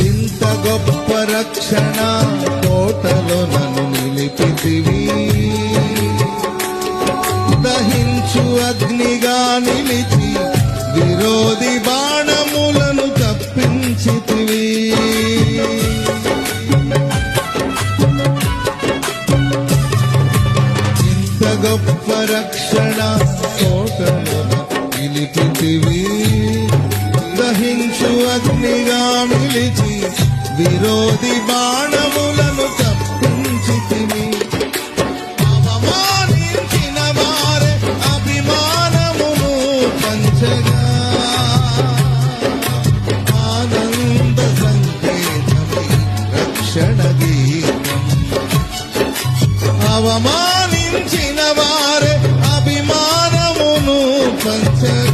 ఇంత గొప్ప రక్షణ కోటలో నన్ను నిలిపితివి, దహించు అగ్నిగా నిలిచి విరోధి బాణములను తప్పించితివి. ఇంత గొప్ప రక్షణ కోటలో నిలిపితివి, దహించు అగ్నిగా నిలిచి విరోధి బాణములను తప్పించితివి. అవమానించిన వారే అభిమానమును పంచగా, ఆనంద సంకేతమై రక్షణ గీతం. అవమానించిన వారే అభిమానమును పంచగా,